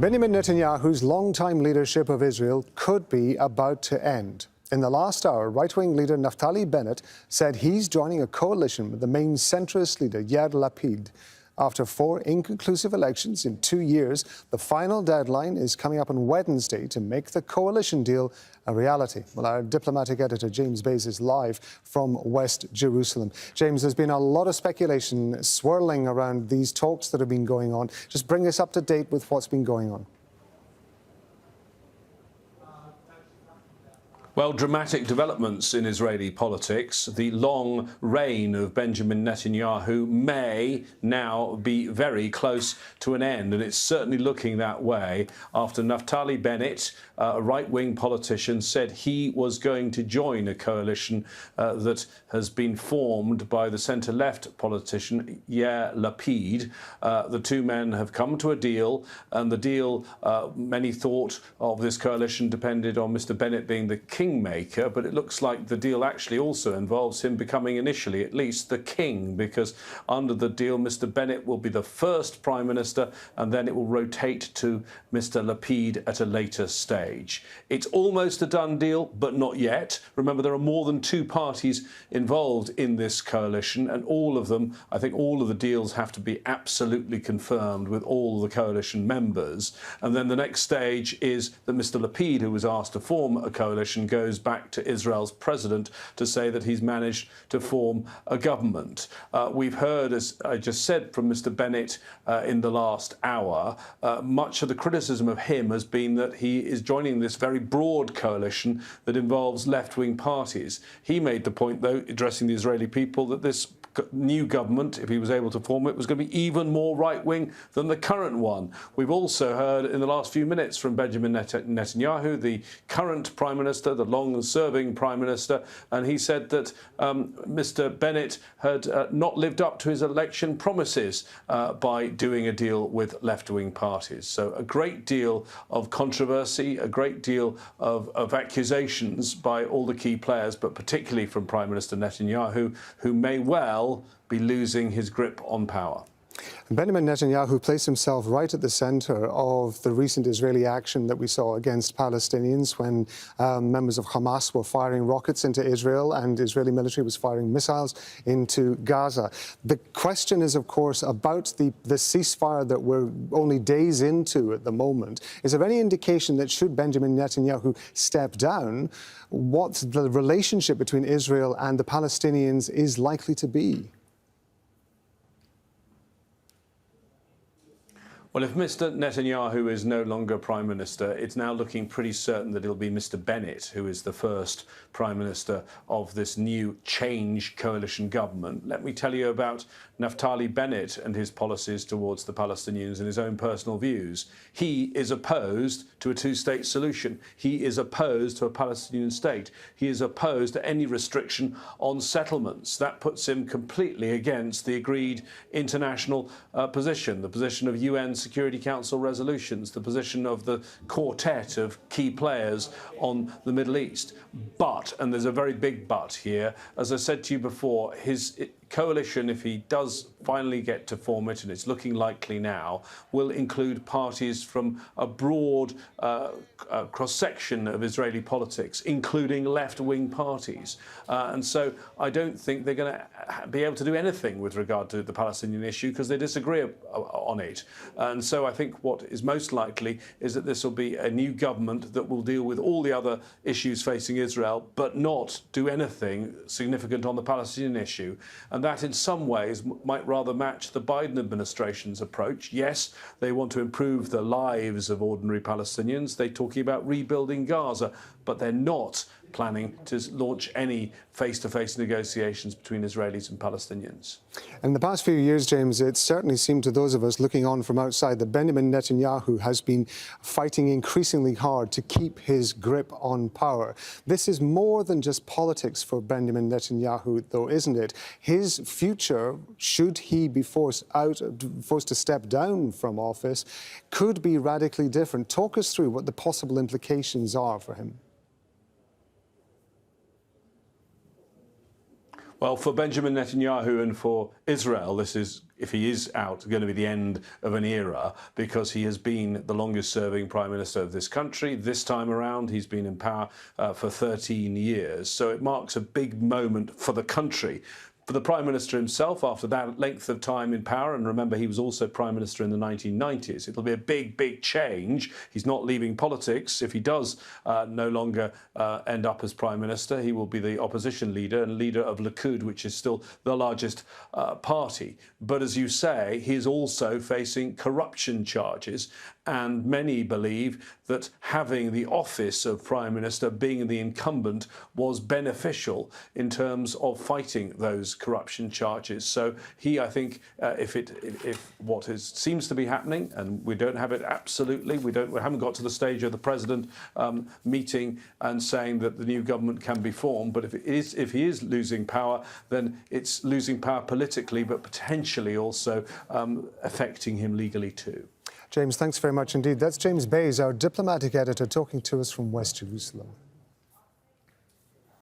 Benjamin Netanyahu's long-time leadership of Israel could be about to end. In the last hour, right-wing leader Naftali Bennett said he's joining a coalition with the main centrist leader Yair Lapid. After 4 inconclusive elections in 2 years, the final deadline is coming up on Wednesday to make the coalition deal a reality. Well, our diplomatic editor James Bays is live from West Jerusalem. James, there's been a lot of speculation swirling around these talks that have been going on. Just bring us up to date with what's been going on. Well, dramatic developments in Israeli politics. The long reign of Benjamin Netanyahu may now be very close to an end, and it's certainly looking that way after Naftali Bennett, a right-wing politician, said he was going to join a coalition that has been formed by the centre-left politician Yair Lapid. The two men have come to a deal, and the deal, many thought of this coalition depended on Mr. Bennett being the kingmaker, but it looks like the deal actually also involves him becoming initially at least the king, because under the deal Mr. Bennett will be the first prime minister and then it will rotate to Mr. Lapid at a later stage. It's almost a done deal, but not yet. Remember, there are more than 2 parties involved in this coalition, and all of them, I think all of the deals have to be absolutely confirmed with all the coalition members. And then the next stage is that Mr. Lapid, who was asked to form a coalition, goes back to Israel's president to say that he's managed to form a government. We've heard, as I just said, from Mr. Bennett in the last hour, much of the criticism of him has been that he is joining this very broad coalition that involves left-wing parties. He made the point, though, addressing the Israeli people, that this new government, if he was able to form it, was going to be even more right-wing than the current one. We've also heard in the last few minutes from Benjamin Netanyahu, the current Prime Minister, the long-serving Prime Minister, and he said that Mr. Bennett had not lived up to his election promises by doing a deal with left-wing parties. So a great deal of controversy, a great deal of accusations by all the key players, but particularly from Prime Minister Netanyahu, who may well be losing his grip on power. Benjamin Netanyahu placed himself right at the centre of the recent Israeli action that we saw against Palestinians when members of Hamas were firing rockets into Israel and the Israeli military was firing missiles into Gaza. The question is, of course, about the ceasefire that we're only days into at the moment. Is there any indication that should Benjamin Netanyahu step down, what the relationship between Israel and the Palestinians is likely to be? Well, if Mr. Netanyahu is no longer Prime Minister, it's now looking pretty certain that it'll be Mr. Bennett who is the first Prime Minister of this new change coalition government. Let me tell you about Naftali Bennett and his policies towards the Palestinians and his own personal views. He is opposed to a 2-state solution. He is opposed to a Palestinian state. He is opposed to any restriction on settlements. That puts him completely against the agreed international position, the position of UN Security Council resolutions, the position of the quartet of key players on the Middle East. But, and there's a very big but here, as I said to you before, his coalition, if he does finally get to form it, and it's looking likely now, will include parties from a broad cross-section of Israeli politics, including left-wing parties. And so I don't think they're going to be able to do anything with regard to the Palestinian issue because they disagree on it. And so I think what is most likely is that this will be a new government that will deal with all the other issues facing Israel, but not do anything significant on the Palestinian issue. And that in some ways might rather match the Biden administration's approach. Yes, they want to improve the lives of ordinary Palestinians. They're talking about rebuilding Gaza, but they're not planning to launch any face-to-face negotiations between Israelis and Palestinians. In the past few years, James, it certainly seemed to those of us looking on from outside that Benjamin Netanyahu has been fighting increasingly hard to keep his grip on power. This is more than just politics for Benjamin Netanyahu, though, isn't it? His future, should he be forced to step down from office, could be radically different. Talk us through what the possible implications are for him. Well, for Benjamin Netanyahu and for Israel, this is, if he is out, going to be the end of an era, because he has been the longest-serving Prime Minister of this country. This time around, he's been in power for 13 years. So it marks a big moment for the country. For the Prime Minister himself, after that length of time in power, and remember he was also Prime Minister in the 1990s, it'll be a big, big change. He's not leaving politics. If he does no longer end up as Prime Minister, he will be the opposition leader and leader of Likud, which is still the largest party. But as you say, he is also facing corruption charges, and many believe that having the office of Prime Minister, being the incumbent, was beneficial in terms of fighting those corruption charges. So he, I think, if what seems to be happening, and we don't have it absolutely, we haven't got to the stage of the president meeting and saying that the new government can be formed. But if he is losing power, then it's losing power politically, but potentially also affecting him legally too. James, thanks very much indeed. That's James Bays, our diplomatic editor, talking to us from West Jerusalem.